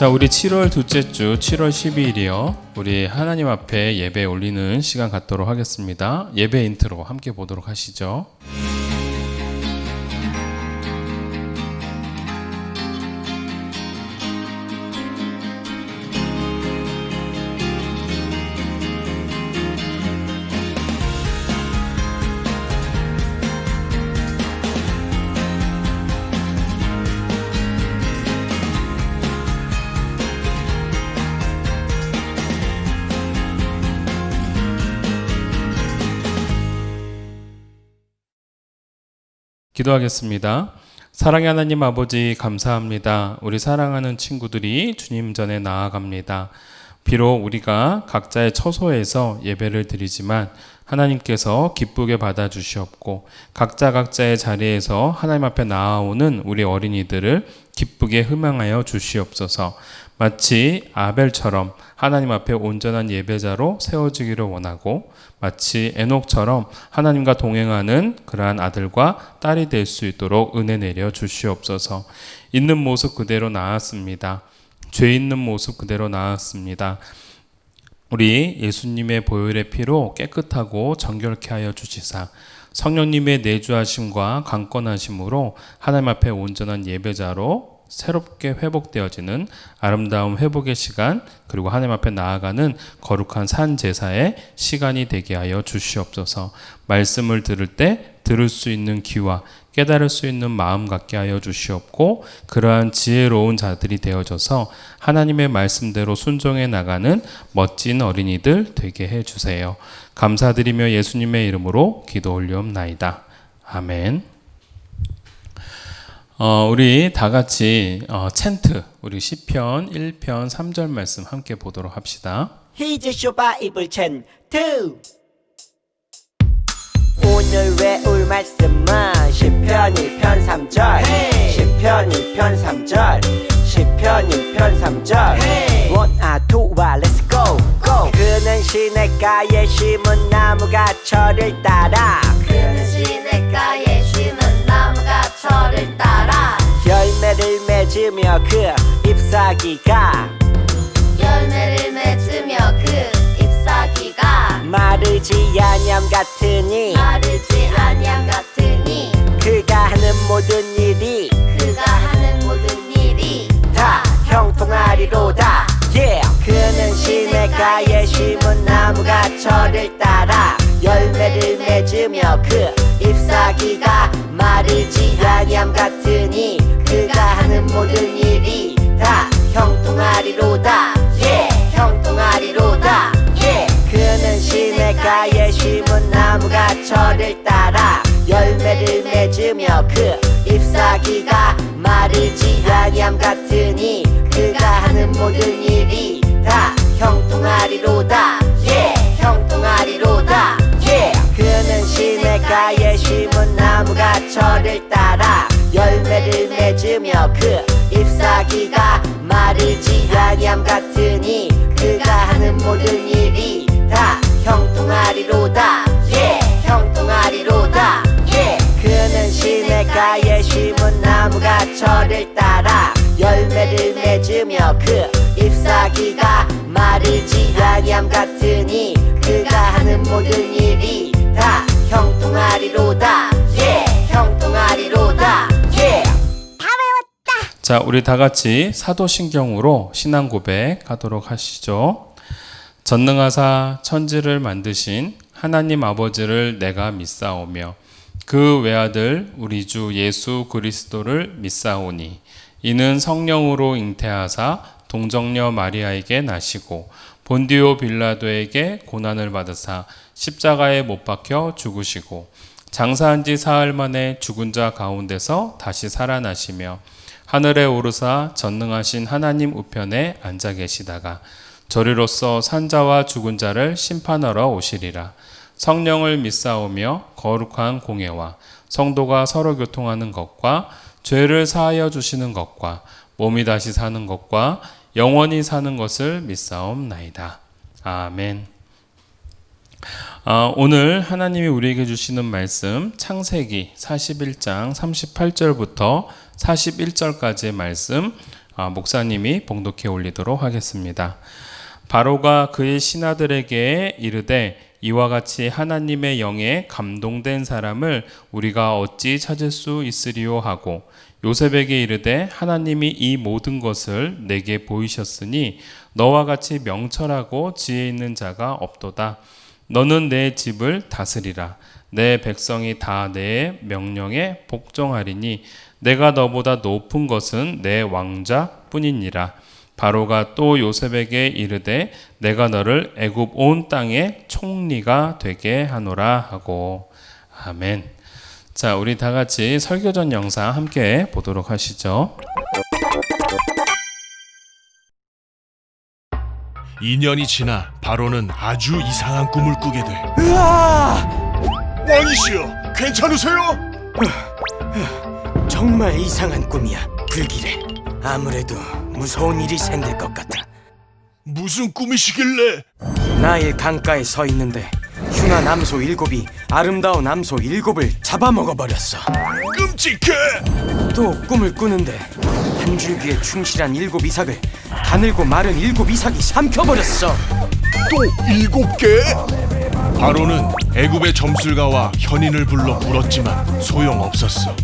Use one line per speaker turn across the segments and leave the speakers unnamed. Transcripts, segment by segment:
자, 우리 7월 둘째 주 7월 12일이요. 우리 하나님 앞에 예배 올리는 시간 갖도록 하겠습니다. 예배 인트로 함께 보도록 하시죠. 기도하겠습니다. 사랑의 하나님 아버지 감사합니다. 우리 사랑하는 친구들이 주님 전에 나아갑니다. 비록 우리가 각자의 처소에서 예배를 드리지만 하나님께서 기쁘게 받아주시옵고 각자의 자리에서 하나님 앞에 나아오는 우리 어린이들을 기쁘게 흠양하여 주시옵소서. 마치 아벨처럼 하나님 앞에 온전한 예배자로 세워지기를 원하고 마치 에녹처럼 하나님과 동행하는 그러한 아들과 딸이 될 수 있도록 은혜 내려 주시옵소서. 있는 모습 그대로 나았습니다. 죄 있는 모습 그대로 나았습니다. 우리 예수님의 보혈의 피로 깨끗하고 정결케 하여 주시사 성령님의 내주하심과 강권하심으로 하나님 앞에 온전한 예배자로 새롭게 회복되어지는 아름다운 회복의 시간, 그리고 하나님 앞에 나아가는 거룩한 산 제사의 시간이 되게 하여 주시옵소서. 말씀을 들을 때 들을 수 있는 귀와 깨달을 수 있는 마음 갖게 하여 주시옵고 그러한 지혜로운 자들이 되어져서 하나님의 말씀대로 순종해 나가는 멋진 어린이들 되게 해주세요. 감사드리며 예수님의 이름으로 기도 올리옵나이다. 아멘. 우리 다 같이 챈트, 우리 시편 1편 3절 말씀 함께 보도록 합시다.
히즈쇼 바이블 챈트. 오늘 외울 말씀은 시편 1편 3절 시편 1편 3절 시편 1편 3절 원아 투와 렛츠고 그는 시냇가에 심은 나무가 철을 따라
그는 시냇가에 심은 나무가 철을 따라
열매를 맺으며 그 잎사귀가
그 잎사귀가
마르지 아니함 같으니 그가 하는 모든 일이 다 형통하리로다. 그는 시냇가에 심은 나무가 철을 따라 열매를 맺으며 그 잎사귀가 마르지 아니함 같으니 그가 하는 모든 일이 다 형통하리로다. 형통하리로다. 그는 시냇가에 심은 나무가 철을 따라 열매를 맺으며 그 잎사귀가 마르지 아니함 같으니 그가 하는 모든 일이 다 형통하리로다. 형통하리로다. 그는 시냇가에 심은 나무가 철을 따라 열매를 맺으며 그 잎사귀가 마르지 아니함 같으니 그가 하는 모든 일이 다 형통하리로다. 형통하리로다. 그는 시냇가에 심은 나무가 철을 따라 열매를 맺으며 그 잎사귀가 마르지 아니함 같으니 그가 하는 모든 일이 다 형통하리로다. 형통하리로다.
자, 우리 다 같이 사도신경으로 신앙 고백하도록 하시죠. 전능하사 천지를 만드신 하나님 아버지를 내가 믿사오며 그 외아들 우리 주 예수 그리스도를 믿사오니 이는 성령으로 잉태하사 동정녀 마리아에게 나시고 본디오 빌라도에게 고난을 받으사 십자가에 못 박혀 죽으시고 장사한 지 사흘 만에 죽은 자 가운데서 다시 살아나시며 하늘에 오르사 전능하신 하나님 우편에 앉아 계시다가 저리로서 산자와 죽은 자를 심판하러 오시리라. 성령을 믿사오며 거룩한 공예와 성도가 서로 교통하는 것과 죄를 사하여 주시는 것과 몸이 다시 사는 것과 영원히 사는 것을 믿사옵나이다. 아멘. 오늘 하나님이 우리에게 주시는 말씀 창세기 41장 38절부터 41절까지의 말씀 목사님이 봉독해 올리도록 하겠습니다. 바로가 그의 신하들에게 이르되 이와 같이 하나님의 영에 감동된 사람을 우리가 어찌 찾을 수 있으리요 하고 요셉에게 이르되 하나님이 이 모든 것을 내게 보이셨으니 너와 같이 명철하고 지혜 있는 자가 없도다. 너는 내 집을 다스리라. 내 백성이 다 내 명령에 복종하리니 내가 너보다 높은 것은 내 왕자뿐이니라. 바로가 또 요셉에게 이르되 내가 너를 애굽 온 땅의 총리가 되게 하노라 하고. 아멘. 자, 우리 다 같이 설교전 영상 함께 보도록 하시죠.
2년이 지나 바로는 아주 이상한 꿈을 꾸게 돼. 왕이시여, 괜찮으세요?
정말 이상한 꿈이야. 불길해. 아무래도 무서운 일이 생길 것 같아.
무슨 꿈이시길래?
나일 강가에 서 있는데 흉한 암소 7이 아름다운 암소 7을 잡아먹어버렸어.
끔찍해!
또 꿈을 꾸는데 한 줄기에 충실한 7 이삭을 가늘고 마른 7 이삭이 삼켜버렸어.
또 7개? 바로는 애굽의 점술가와 현인을 불러 물었지만 소용없었어.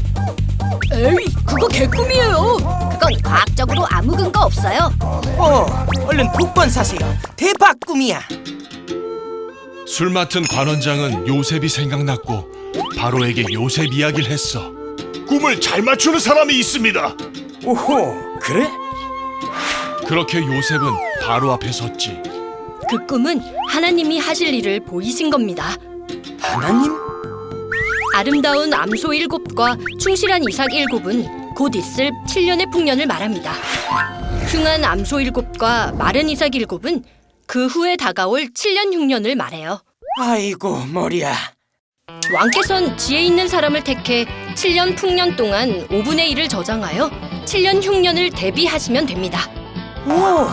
에이, 그거 개꿈이에요.
그건 과학적으로 아무 근거 없어요.
얼른 복권 사세요. 대박 꿈이야.
술 맡은 관원장은 요셉이 생각났고 바로에게 요셉 이야기를 했어. 꿈을 잘 맞추는 사람이 있습니다.
오호, 그래?
그렇게 요셉은 바로 앞에 섰지.
그 꿈은 하나님이 하실 일을 보이신 겁니다.
하나님?
아름다운 암소 7과 충실한 이삭 7은 곧 있을 7년의 풍년을 말합니다. 흉한 암소 7과 마른 이삭 7은 그 후에 다가올 7년 흉년을 말해요.
아이고 머리야.
왕께선 지혜 있는 사람을 택해 7년 풍년 동안 5분의 1을 저장하여 7년 흉년을 대비하시면 됩니다.
오!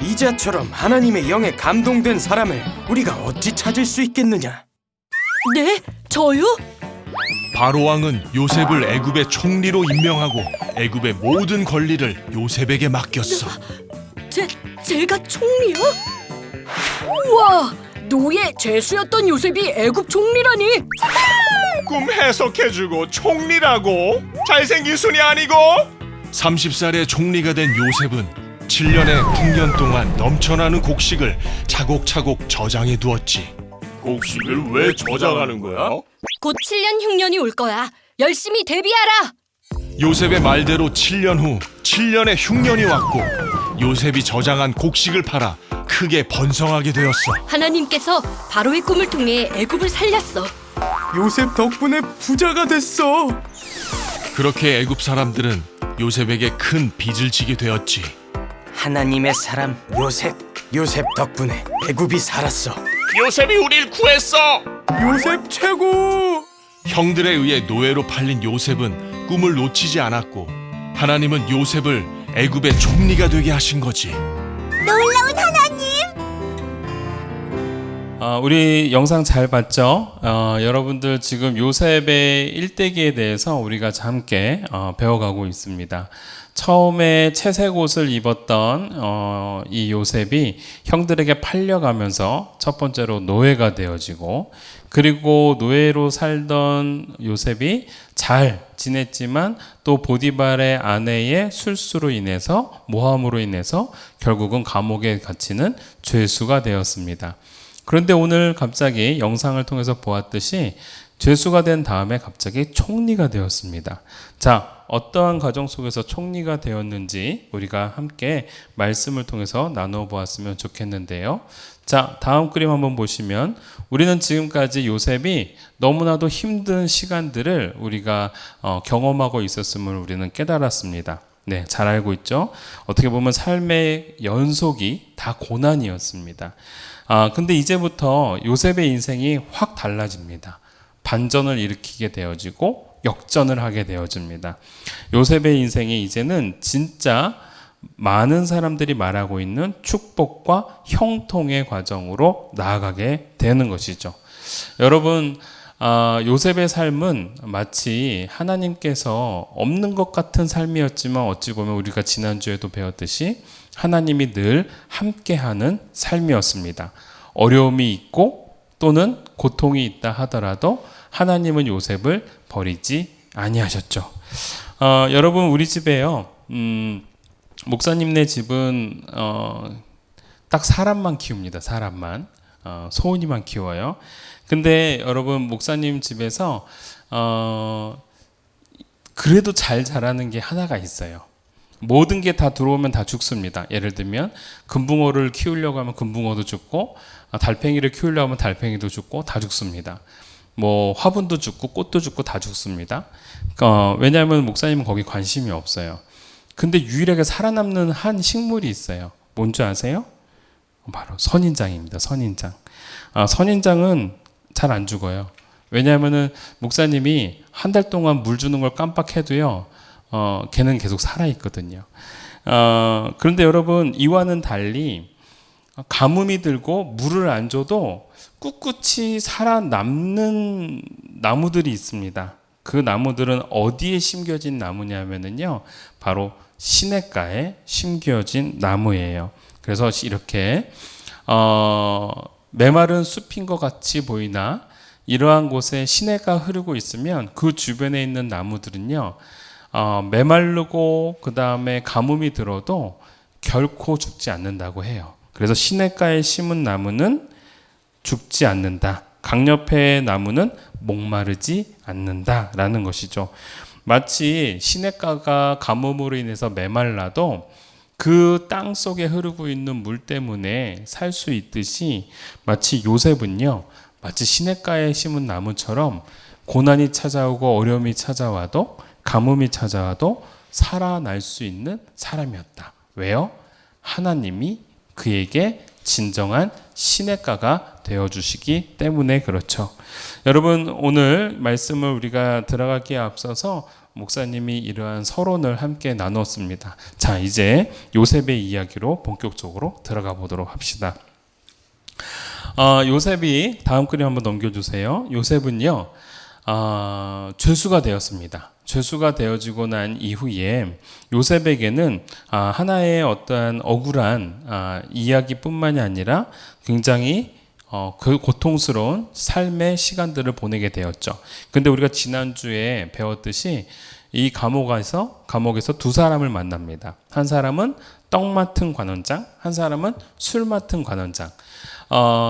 이자처럼 하나님의 영에 감동된 사람을 우리가 어찌 찾을 수 있겠느냐?
네? 저요?
바로 왕은 요셉을 애굽의 총리로 임명하고 애굽의 모든 권리를 요셉에게 맡겼어.
제가 총리요? 우와! 노예 죄수였던 요셉이 애굽 총리라니!
꿈 해석해주고 총리라고? 잘생긴 순이 아니고? 30살에 총리가 된 요셉은 7년의 풍년 동안 넘쳐나는 곡식을 차곡차곡 저장해 두었지. 곡식을 왜 저장하는 거야?
곧 7년 흉년이 올 거야. 열심히 대비하라!
요셉의 말대로 7년 후 7년의 흉년이 왔고 요셉이 저장한 곡식을 팔아 크게 번성하게 되었어.
하나님께서 바로의 꿈을 통해 애굽을 살렸어.
요셉 덕분에 부자가 됐어.
그렇게 애굽 사람들은 요셉에게 큰 빚을 지게 되었지.
하나님의 사람 요셉 덕분에 애굽이 살았어.
요셉이 우릴 구했어.
요셉 최고.
형들에 의해 노예로 팔린 요셉은 꿈을 놓치지 않았고 하나님은 요셉을 애굽의 총리가 되게 하신 거지.
놀라운 하나님!
우리 영상 잘 봤죠? 여러분들 지금 요셉의 일대기에 대해서 우리가 함께 배워가고 있습니다. 처음에 채색 옷을 입었던 이 요셉이 형들에게 팔려가면서 첫 번째로 노예가 되어지고, 그리고 노예로 살던 요셉이 잘 지냈지만 또 보디발의 아내의 술수로 인해서, 모함으로 인해서 결국은 감옥에 갇히는 죄수가 되었습니다. 그런데 오늘 갑자기 영상을 통해서 보았듯이 죄수가 된 다음에 갑자기 총리가 되었습니다. 자, 어떠한 과정 속에서 총리가 되었는지 우리가 함께 말씀을 통해서 나누어 보았으면 좋겠는데요. 자, 다음 그림 한번 보시면 우리는 지금까지 요셉이 너무나도 힘든 시간들을 우리가 경험하고 있었음을 우리는 깨달았습니다. 네, 잘 알고 있죠? 어떻게 보면 삶의 연속이 다 고난이었습니다. 근데 이제부터 요셉의 인생이 확 달라집니다. 반전을 일으키게 되어지고 역전을 하게 되어집니다. 요셉의 인생이 이제는 진짜 많은 사람들이 말하고 있는 축복과 형통의 과정으로 나아가게 되는 것이죠. 여러분, 요셉의 삶은 마치 하나님께서 없는 것 같은 삶이었지만 어찌 보면 우리가 지난주에도 배웠듯이 하나님이 늘 함께하는 삶이었습니다. 어려움이 있고 또는 고통이 있다 하더라도 하나님은 요셉을 버리지 아니하셨죠. 여러분 우리 집에요. 목사님네 집은 딱 사람만 키웁니다. 사람만. 소은이만 키워요. 근데 여러분 목사님 집에서 그래도 잘 자라는 게 하나가 있어요. 모든 게 다 들어오면 다 죽습니다. 예를 들면 금붕어를 키우려고 하면 금붕어도 죽고 달팽이를 키우려고 하면 달팽이도 죽고 다 죽습니다. 뭐 화분도 죽고 꽃도 죽고 다 죽습니다. 왜냐하면 목사님은 거기 관심이 없어요. 근데 유일하게 살아남는 한 식물이 있어요. 뭔지 아세요? 바로 선인장입니다. 선인장. 선인장은 잘 안 죽어요. 왜냐하면은 목사님이 한 달 동안 물 주는 걸 깜빡해도요, 걔는 계속 살아 있거든요. 그런데 여러분 이와는 달리 가뭄이 들고 물을 안 줘도 꿋꿋이 살아남는 나무들이 있습니다. 그 나무들은 어디에 심겨진 나무냐면은요, 바로 시냇가에 심겨진 나무예요. 그래서 이렇게 메마른 숲인 것 같이 보이나 이러한 곳에 시내가 흐르고 있으면 그 주변에 있는 나무들은요, 메마르고 그 다음에 가뭄이 들어도 결코 죽지 않는다고 해요. 그래서 시냇가에 심은 나무는 죽지 않는다. 강옆의 나무는 목마르지 않는다라는 것이죠. 마치 시냇가가 가뭄으로 인해서 메말라도 그 땅 속에 흐르고 있는 물 때문에 살 수 있듯이 마치 요셉은요, 마치 시냇가에 심은 나무처럼 고난이 찾아오고 어려움이 찾아와도 가뭄이 찾아와도 살아날 수 있는 사람이었다. 왜요? 하나님이 그에게 진정한 시냇가가 되어주시기 때문에 그렇죠. 여러분 오늘 말씀을 우리가 들어가기에 앞서서 목사님이 이러한 서론을 함께 나눴습니다. 자, 이제 요셉의 이야기로 본격적으로 들어가 보도록 합시다. 요셉이 다음 그림 한번 넘겨주세요. 요셉은요, 죄수가 되었습니다. 죄수가 되어지고 난 이후에 요셉에게는 하나의 어떠한 억울한 이야기뿐만이 아니라 굉장히 그 고통스러운 삶의 시간들을 보내게 되었죠. 근데 우리가 지난주에 배웠듯이 이 감옥에서 두 사람을 만납니다. 한 사람은 떡 맡은 관원장, 한 사람은 술 맡은 관원장.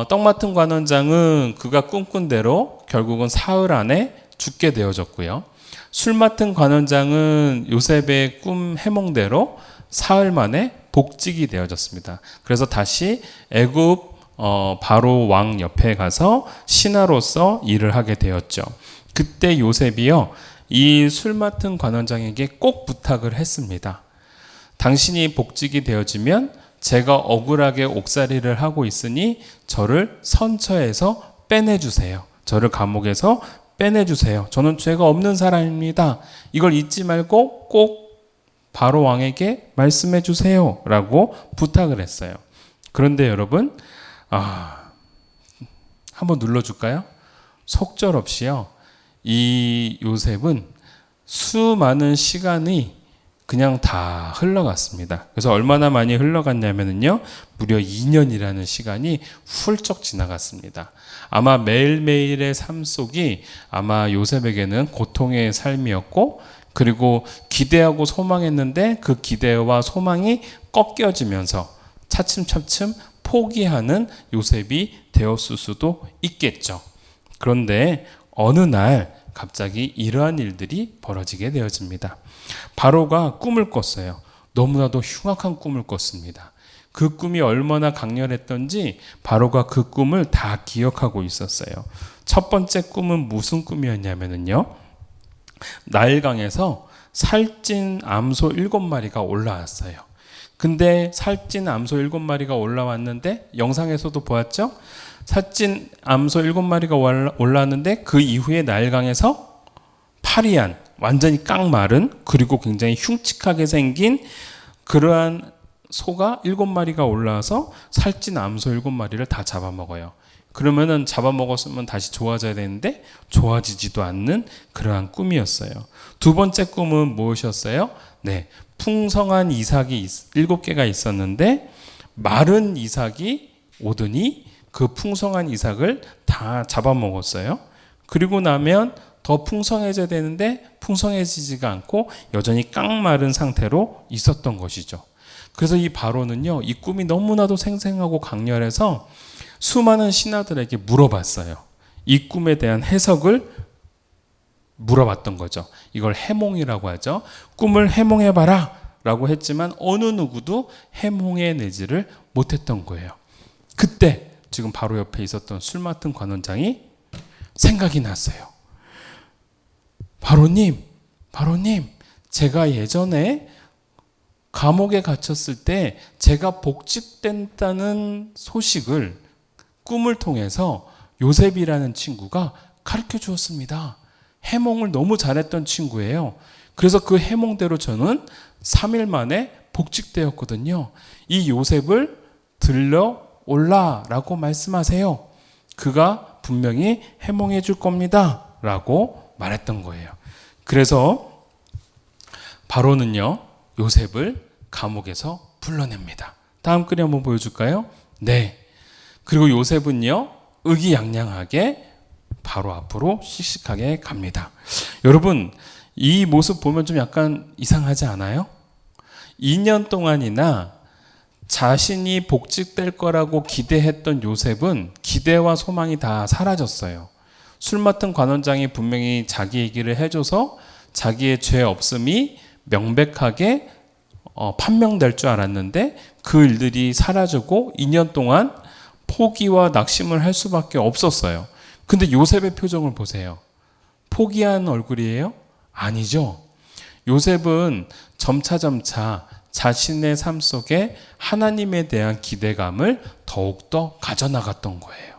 떡 맡은 관원장은 그가 꿈꾼 대로 결국은 사흘 안에 죽게 되어졌고요. 술 맡은 관원장은 요셉의 꿈 해몽대로 사흘 만에 복직이 되어졌습니다. 그래서 다시 애굽 바로 왕 옆에 가서 신하로서 일을 하게 되었죠. 그때 요셉이요, 이 술 맡은 관원장에게 꼭 부탁을 했습니다. 당신이 복직이 되어지면 제가 억울하게 옥살이를 하고 있으니 저를 선처에서 빼내주세요. 저를 감옥에서 빼내주세요. 저는 죄가 없는 사람입니다. 이걸 잊지 말고 꼭 바로 왕에게 말씀해 주세요. 라고 부탁을 했어요. 그런데 여러분, 한번 눌러줄까요? 속절없이요, 이 요셉은 수많은 시간이 그냥 다 흘러갔습니다. 그래서 얼마나 많이 흘러갔냐면요, 무려 2년이라는 시간이 훌쩍 지나갔습니다. 아마 매일매일의 삶 속이 아마 요셉에게는 고통의 삶이었고, 그리고 기대하고 소망했는데 그 기대와 소망이 꺾여지면서 차츰차츰 포기하는 요셉이 되었을 수도 있겠죠. 그런데 어느 날 갑자기 이러한 일들이 벌어지게 되어집니다. 바로가 꿈을 꿨어요. 너무나도 흉악한 꿈을 꿨습니다. 그 꿈이 얼마나 강렬했던지 바로가 그 꿈을 다 기억하고 있었어요. 첫 번째 꿈은 무슨 꿈이었냐면요, 나일강에서 살찐 암소 7마리가 올라왔어요. 근데 살찐 암소 7마리가 올라왔는데, 영상에서도 보았죠? 살찐 암소 7마리가 올라왔는데 그 이후에 나일강에서 파리한, 완전히 깡마른, 그리고 굉장히 흉측하게 생긴 그러한 소가 7마리가 올라와서 살찐 암소 7마리를 다 잡아먹어요. 그러면은 잡아먹었으면 다시 좋아져야 되는데 좋아지지도 않는 그러한 꿈이었어요. 두 번째 꿈은 무엇이었어요? 네, 풍성한 이삭이 7개가 있었는데 마른 이삭이 오더니 그 풍성한 이삭을 다 잡아먹었어요. 그리고 나면 더 풍성해져야 되는데 풍성해지지가 않고 여전히 깡마른 상태로 있었던 것이죠. 그래서 이 바로는요, 이 꿈이 너무나도 생생하고 강렬해서 수많은 신하들에게 물어봤어요. 이 꿈에 대한 해석을 물어봤던 거죠. 이걸 해몽이라고 하죠. 꿈을 해몽해봐라 라고 했지만 어느 누구도 해몽해내지를 못했던 거예요. 그때 지금 바로 옆에 있었던 술 맡은 관원장이 생각이 났어요. 바로님, 제가 예전에 감옥에 갇혔을 때 제가 복직된다는 소식을 꿈을 통해서 요셉이라는 친구가 가르쳐 주었습니다. 해몽을 너무 잘했던 친구예요. 그래서 그 해몽대로 저는 3일 만에 복직되었거든요. 이 요셉을 들려올라라고 말씀하세요. 그가 분명히 해몽해 줄 겁니다. 라고 말했던 거예요. 그래서 바로는요, 요셉을 감옥에서 불러냅니다. 다음 글이 한번 보여줄까요? 네. 그리고 요셉은요, 의기양양하게 바로 앞으로 씩씩하게 갑니다. 여러분, 이 모습 보면 좀 약간 이상하지 않아요? 2년 동안이나 자신이 복직될 거라고 기대했던 요셉은 기대와 소망이 다 사라졌어요. 술 맡은 관원장이 분명히 자기 얘기를 해줘서 자기의 죄 없음이 명백하게 판명될 줄 알았는데 그 일들이 사라지고 2년 동안 포기와 낙심을 할 수밖에 없었어요. 근데 요셉의 표정을 보세요. 포기한 얼굴이에요? 아니죠. 요셉은 점차점차 자신의 삶 속에 하나님에 대한 기대감을 더욱더 가져나갔던 거예요.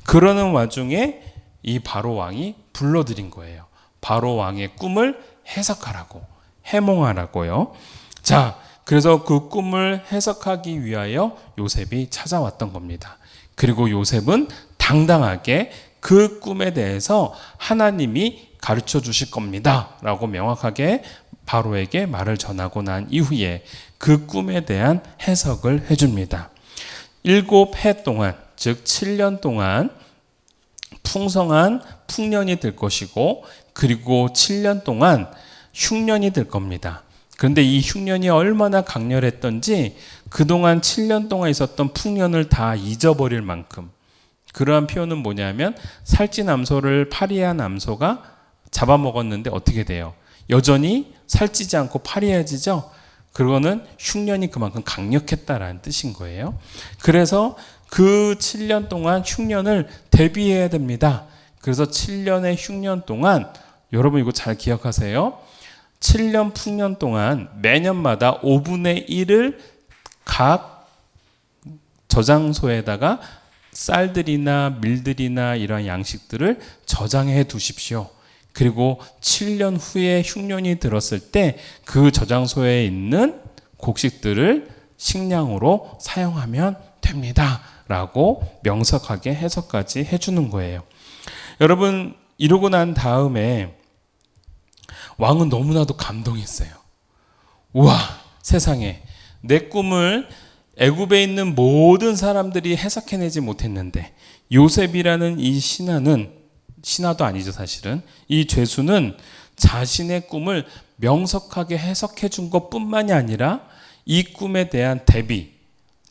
그러는 와중에 이 바로 왕이 불러들인 거예요. 바로 왕의 꿈을 해석하라고, 해몽하라고요. 자, 그래서 그 꿈을 해석하기 위하여 요셉이 찾아왔던 겁니다. 그리고 요셉은 당당하게 그 꿈에 대해서 하나님이 가르쳐 주실 겁니다 라고 명확하게 바로에게 말을 전하고 난 이후에 그 꿈에 대한 해석을 해줍니다. 7해 동안, 즉 7년 동안 풍성한 풍년이 될 것이고, 그리고 7년 동안 흉년이 될 겁니다. 그런데 이 흉년이 얼마나 강렬했던지 그동안 7년 동안 있었던 풍년을 다 잊어버릴 만큼, 그러한 표현은 뭐냐면 살찐 암소를 파리한 암소가 잡아먹었는데 어떻게 돼요? 여전히 살찌지 않고 파리해지죠? 그거는 흉년이 그만큼 강력했다라는 뜻인 거예요. 그래서 그 7년 동안 흉년을 대비해야 됩니다. 그래서 7년의 흉년 동안, 여러분 이거 잘 기억하세요. 7년 풍년 동안 매년마다 5분의 1을 각 저장소에다가 쌀들이나 밀들이나 이런 양식들을 저장해 두십시오. 그리고 7년 후에 흉년이 들었을 때 그 저장소에 있는 곡식들을 식량으로 사용하면 됩니다. 라고 명석하게 해석까지 해주는 거예요. 여러분, 이러고 난 다음에 왕은 너무나도 감동했어요. 우와, 세상에 내 꿈을 애굽에 있는 모든 사람들이 해석해내지 못했는데 요셉이라는 이 신하도 아니죠 사실은, 이 죄수는 자신의 꿈을 명석하게 해석해 준 것뿐만이 아니라 이 꿈에 대한 대비,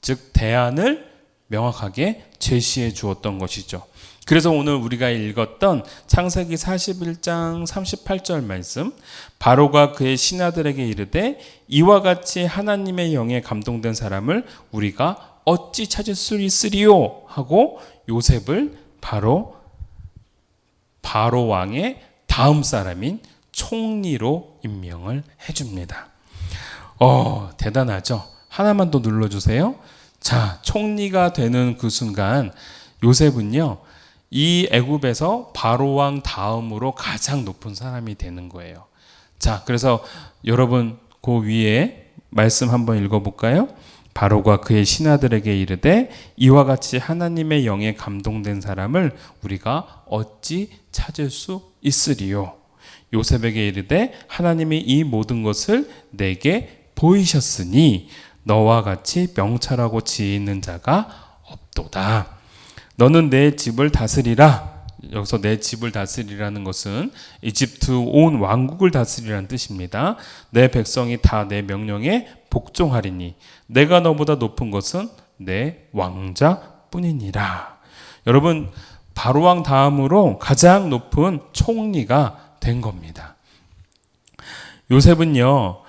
즉 대안을 명확하게 제시해 주었던 것이죠. 그래서 오늘 우리가 읽었던 창세기 41장 38절 말씀, 바로가 그의 신하들에게 이르되 이와 같이 하나님의 영에 감동된 사람을 우리가 어찌 찾을 수 있으리요 하고 요셉을 바로 왕의 다음 사람인 총리로 임명을 해줍니다. 대단하죠? 하나만 더 눌러주세요. 자, 총리가 되는 그 순간 요셉은요, 이 애굽에서 바로 왕 다음으로 가장 높은 사람이 되는 거예요. 자, 그래서 여러분 그 위에 말씀 한번 읽어볼까요? 바로가 그의 신하들에게 이르되 이와 같이 하나님의 영에 감동된 사람을 우리가 어찌 찾을 수 있으리요. 요셉에게 이르되 하나님이 이 모든 것을 내게 보이셨으니 너와 같이 명철하고 지혜 있는 자가 없도다. 너는 내 집을 다스리라. 여기서 내 집을 다스리라는 것은 이집트 온 왕국을 다스리라는 뜻입니다. 내 백성이 다 내 명령에 복종하리니 내가 너보다 높은 것은 내 왕자뿐이니라. 여러분, 바로왕 다음으로 가장 높은 총리가 된 겁니다. 요셉은요,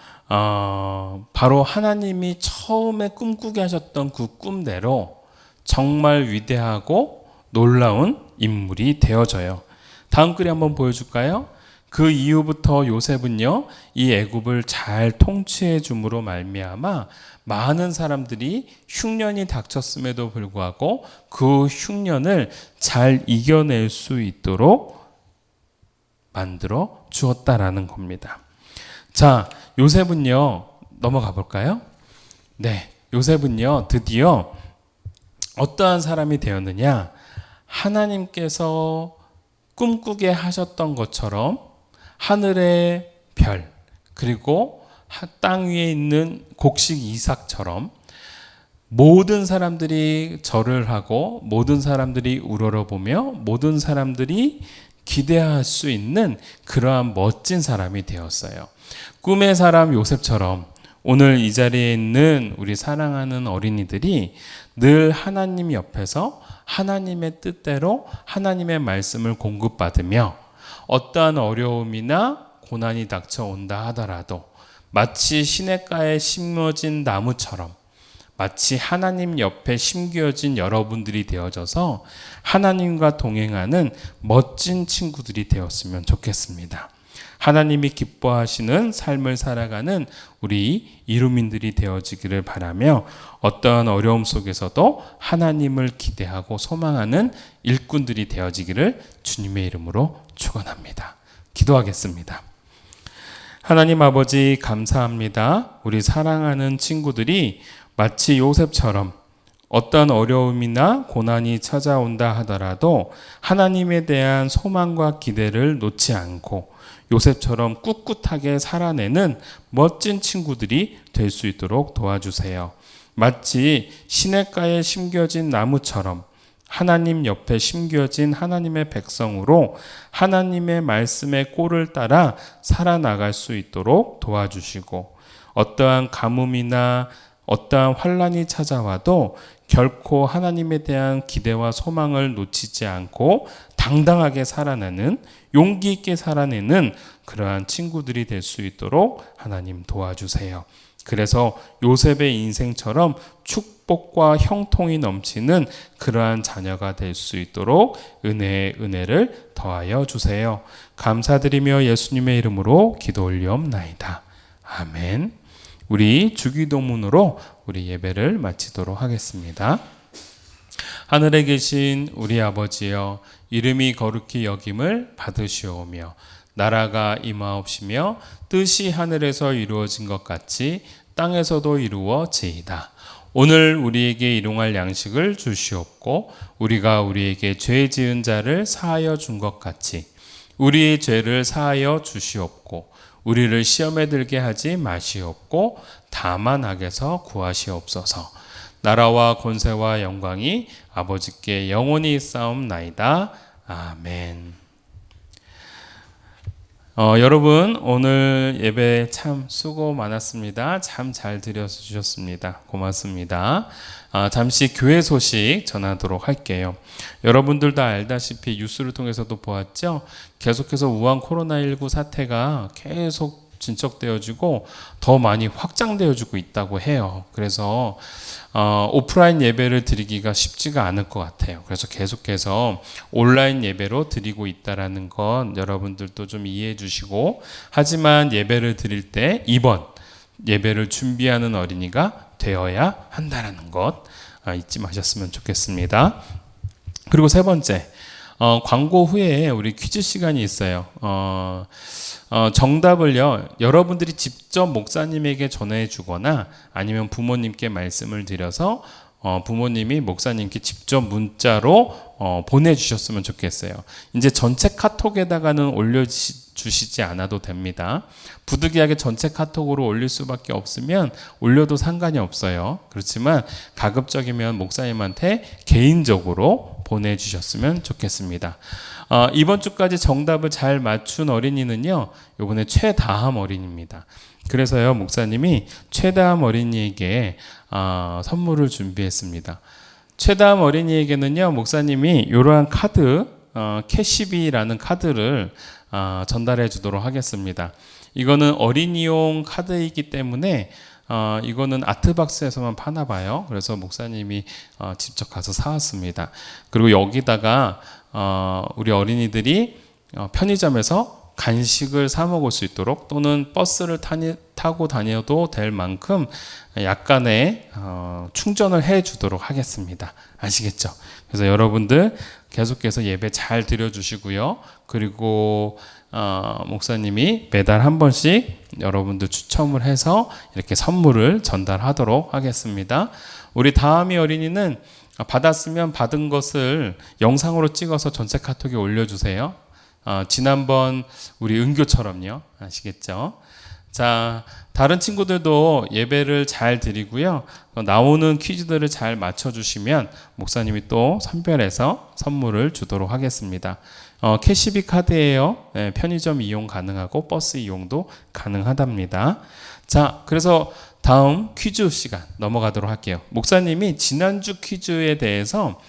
바로 하나님이 처음에 꿈꾸게 하셨던 그 꿈대로 정말 위대하고 놀라운 인물이 되어져요. 다음 글에 한번 보여줄까요? 그 이후부터 요셉은요, 이 애굽을 잘 통치해 줌으로 말미암아 많은 사람들이 흉년이 닥쳤음에도 불구하고 그 흉년을 잘 이겨낼 수 있도록 만들어 주었다라는 겁니다. 자, 요셉은요, 넘어가 볼까요? 네, 요셉은요, 드디어 어떠한 사람이 되었느냐? 하나님께서 꿈꾸게 하셨던 것처럼 하늘의 별, 그리고 땅 위에 있는 곡식 이삭처럼 모든 사람들이 절을 하고 모든 사람들이 우러러보며 모든 사람들이 기대할 수 있는 그러한 멋진 사람이 되었어요. 꿈의 사람 요셉처럼 오늘 이 자리에 있는 우리 사랑하는 어린이들이 늘 하나님 옆에서 하나님의 뜻대로 하나님의 말씀을 공급받으며 어떠한 어려움이나 고난이 닥쳐온다 하더라도 마치 시냇가에 심어진 나무처럼 마치 하나님 옆에 심겨진 여러분들이 되어져서 하나님과 동행하는 멋진 친구들이 되었으면 좋겠습니다. 하나님이 기뻐하시는 삶을 살아가는 우리 이루민들이 되어지기를 바라며 어떠한 어려움 속에서도 하나님을 기대하고 소망하는 일꾼들이 되어지기를 주님의 이름으로 축원합니다. 기도하겠습니다. 하나님 아버지 감사합니다. 우리 사랑하는 친구들이 마치 요셉처럼 어떤 어려움이나 고난이 찾아온다 하더라도 하나님에 대한 소망과 기대를 놓지 않고 요셉처럼 꿋꿋하게 살아내는 멋진 친구들이 될 수 있도록 도와주세요. 마치 시냇가에 심겨진 나무처럼 하나님 옆에 심겨진 하나님의 백성으로 하나님의 말씀의 꼴을 따라 살아나갈 수 있도록 도와주시고 어떠한 가뭄이나 어떠한 환난이 찾아와도 결코 하나님에 대한 기대와 소망을 놓치지 않고 당당하게 살아내는 용기 있게 살아내는 그러한 친구들이 될 수 있도록 하나님 도와주세요. 그래서 요셉의 인생처럼 축복과 형통이 넘치는 그러한 자녀가 될 수 있도록 은혜의 은혜를 더하여 주세요. 감사드리며 예수님의 이름으로 기도 올리옵나이다. 아멘. 우리 주기도문으로 우리 예배를 마치도록 하겠습니다. 하늘에 계신 우리 아버지여, 이름이 거룩히 여김을 받으시오며 나라가 임하옵시며 뜻이 하늘에서 이루어진 것 같이 땅에서도 이루어지이다. 오늘 우리에게 일용할 양식을 주시옵고 우리가 우리에게 죄 지은 자를 사하여 준 것 같이 우리의 죄를 사하여 주시옵고 우리를 시험에 들게 하지 마시옵고 다만 악에서 구하시옵소서. 나라와 권세와 영광이 아버지께 영원히 있사옵나이다. 아멘. 여러분 오늘 예배 참 수고 많았습니다. 참 잘 드려주셨습니다. 고맙습니다. 잠시 교회 소식 전하도록 할게요. 여러분들 다 알다시피 뉴스를 통해서도 보았죠. 계속해서 우한 코로나19 사태가 계속 진척되어지고 더 많이 확장되어지고 있다고 해요. 그래서 오프라인 예배를 드리기가 쉽지가 않을 것 같아요. 그래서 계속해서 온라인 예배로 드리고 있다라는 건 여러분들도 좀 이해해 주시고, 하지만 예배를 드릴 때 이번 예배를 준비하는 어린이가 되어야 한다라는 것 잊지 마셨으면 좋겠습니다. 그리고 세 번째, 광고 후에 우리 퀴즈 시간이 있어요. 정답을요, 여러분들이 직접 목사님에게 전해주거나 아니면 부모님께 말씀을 드려서 부모님이 목사님께 직접 문자로 보내주셨으면 좋겠어요. 이제 전체 카톡에다가는 올려주시지 않아도 됩니다. 부득이하게 전체 카톡으로 올릴 수밖에 없으면 올려도 상관이 없어요. 그렇지만 가급적이면 목사님한테 개인적으로 보내주셨으면 좋겠습니다. 이번 주까지 정답을 잘 맞춘 어린이는요, 이번에 최다함 어린이입니다. 그래서요, 목사님이 최다함 어린이에게 선물을 준비했습니다. 최다함 어린이에게는요, 목사님이 이러한 카드, 캐시비라는 카드를 전달해 주도록 하겠습니다. 이거는 어린이용 카드이기 때문에 이거는 아트박스에서만 파나 봐요. 그래서 목사님이 직접 가서 사왔습니다. 그리고 여기다가 우리 어린이들이 편의점에서 간식을 사 먹을 수 있도록 또는 버스를 타고 다녀도 될 만큼 약간의 충전을 해 주도록 하겠습니다. 아시겠죠? 그래서 여러분들 계속해서 예배 잘 드려주시고요. 그리고 목사님이 매달 한 번씩 여러분들 추첨을 해서 이렇게 선물을 전달하도록 하겠습니다. 우리 다음이 어린이는 받았으면 받은 것을 영상으로 찍어서 전체 카톡에 올려주세요. 지난번 우리 은교처럼요. 아시겠죠? 자, 다른 친구들도 예배를 잘 드리고요. 나오는 퀴즈들을 잘 맞춰주시면 목사님이 또 선별해서 선물을 주도록 하겠습니다. 캐시비 카드예요. 네, 편의점 이용 가능하고 버스 이용도 가능하답니다. 자, 그래서 다음 퀴즈 시간 넘어가도록 할게요. 목사님이 지난주 퀴즈에 대해서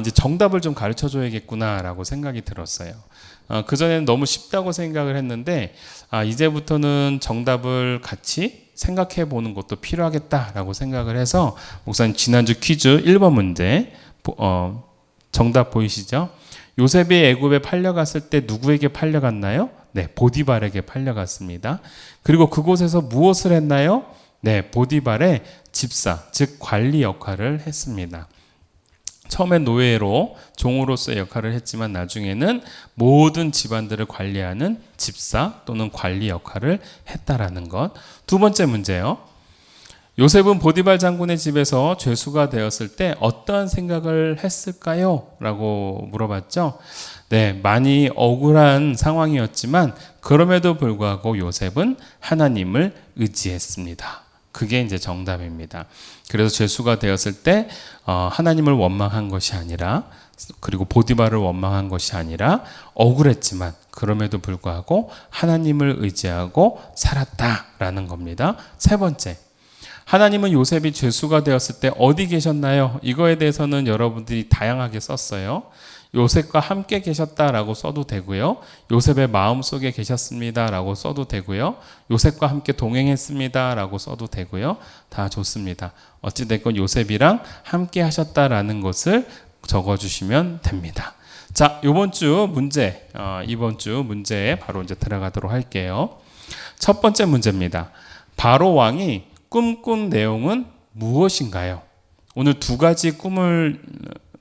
이제 정답을 좀 가르쳐 줘야겠구나라고 생각이 들었어요. 그전에는 너무 쉽다고 생각을 했는데 이제부터는 정답을 같이 생각해 보는 것도 필요하겠다라고 생각을 해서 목사님 지난주 퀴즈 1번 문제 정답 보이시죠? 요셉이 애굽에 팔려갔을 때 누구에게 팔려갔나요? 네, 보디발에게 팔려갔습니다. 그리고 그곳에서 무엇을 했나요? 네, 보디발의 집사, 즉 관리 역할을 했습니다. 처음엔 노예로 종으로서의 역할을 했지만 나중에는 모든 집안들을 관리하는 집사 또는 관리 역할을 했다라는 것. 두 번째 문제요. 요셉은 보디발 장군의 집에서 죄수가 되었을 때 어떠한 생각을 했을까요? 라고 물어봤죠. 네, 많이 억울한 상황이었지만 그럼에도 불구하고 요셉은 하나님을 의지했습니다. 그게 이제 정답입니다. 그래서 죄수가 되었을 때 하나님을 원망한 것이 아니라 그리고 보디발을 원망한 것이 아니라 억울했지만 그럼에도 불구하고 하나님을 의지하고 살았다라는 겁니다. 세 번째, 하나님은 요셉이 죄수가 되었을 때 어디 계셨나요? 이거에 대해서는 여러분들이 다양하게 썼어요. 요셉과 함께 계셨다라고 써도 되고요. 요셉의 마음속에 계셨습니다라고 써도 되고요. 요셉과 함께 동행했습니다라고 써도 되고요. 다 좋습니다. 어찌됐건 요셉이랑 함께 하셨다라는 것을 적어주시면 됩니다. 자, 이번 주 문제, 이번 주 문제에 바로 이제 들어가도록 할게요. 첫 번째 문제입니다. 바로 왕이 꿈꾼 내용은 무엇인가요? 오늘 두 가지 꿈을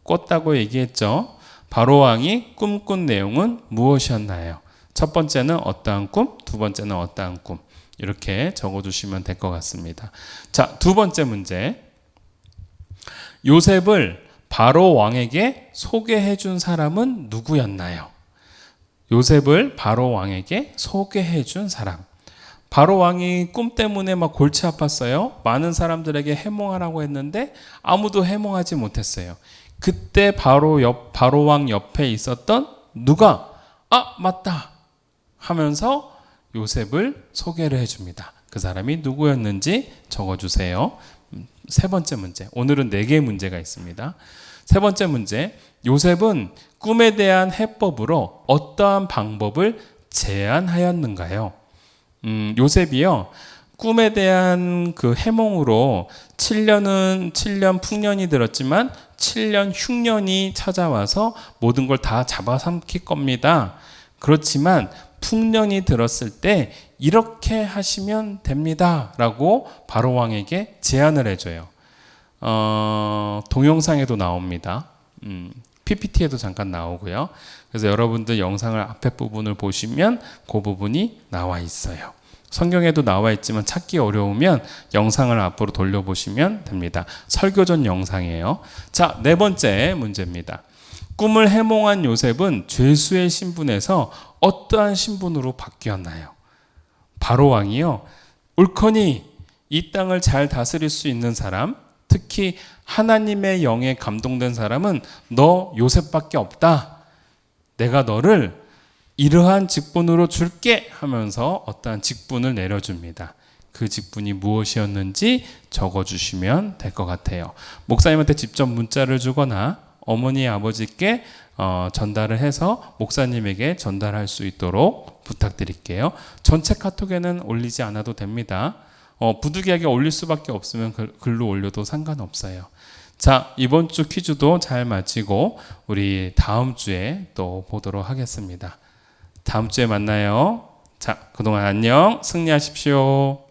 꿨다고 얘기했죠. 바로 왕이 꿈꾼 내용은 무엇이었나요? 첫 번째는 어떠한 꿈, 두 번째는 어떠한 꿈. 이렇게 적어주시면 될 것 같습니다. 자, 두 번째 문제. 요셉을 바로 왕에게 소개해 준 사람은 누구였나요? 요셉을 바로 왕에게 소개해 준 사람. 바로 왕이 꿈 때문에 막 골치 아팠어요. 많은 사람들에게 해몽하라고 했는데 아무도 해몽하지 못했어요. 그때 바로 왕 옆에 있었던 누가 맞다 하면서 요셉을 소개를 해줍니다. 그 사람이 누구였는지 적어주세요. 세 번째 문제. 오늘은 4개의 문제가 있습니다. 세 번째 문제. 요셉은 꿈에 대한 해법으로 어떠한 방법을 제안하였는가요? 요셉이요. 꿈에 대한 그 해몽으로 7년 풍년이 들었지만 7년 흉년이 찾아와서 모든 걸 다 잡아삼킬 겁니다. 그렇지만 풍년이 들었을 때 이렇게 하시면 됩니다. 라고 바로 왕에게 제안을 해줘요. 동영상에도 나옵니다. PPT에도 잠깐 나오고요. 그래서 여러분들 영상을 앞에 부분을 보시면 그 부분이 나와 있어요. 성경에도 나와 있지만 찾기 어려우면 영상을 앞으로 돌려보시면 됩니다. 설교 전 영상이에요. 자, 네 번째 문제입니다. 꿈을 해몽한 요셉은 죄수의 신분에서 어떠한 신분으로 바뀌었나요? 바로 왕이요. 옳거니 이 땅을 잘 다스릴 수 있는 사람, 특히 하나님의 영에 감동된 사람은 너 요셉밖에 없다. 내가 너를 이러한 직분으로 줄게 하면서 어떠한 직분을 내려줍니다. 그 직분이 무엇이었는지 적어주시면 될 것 같아요. 목사님한테 직접 문자를 주거나 어머니 아버지께 전달을 해서 목사님에게 전달할 수 있도록 부탁드릴게요. 전체 카톡에는 올리지 않아도 됩니다. 부득이하게 올릴 수밖에 없으면 글로 올려도 상관없어요. 자, 이번 주 퀴즈도 잘 마치고 우리 다음 주에 또 보도록 하겠습니다. 다음 주에 만나요. 자, 그동안 안녕. 승리하십시오.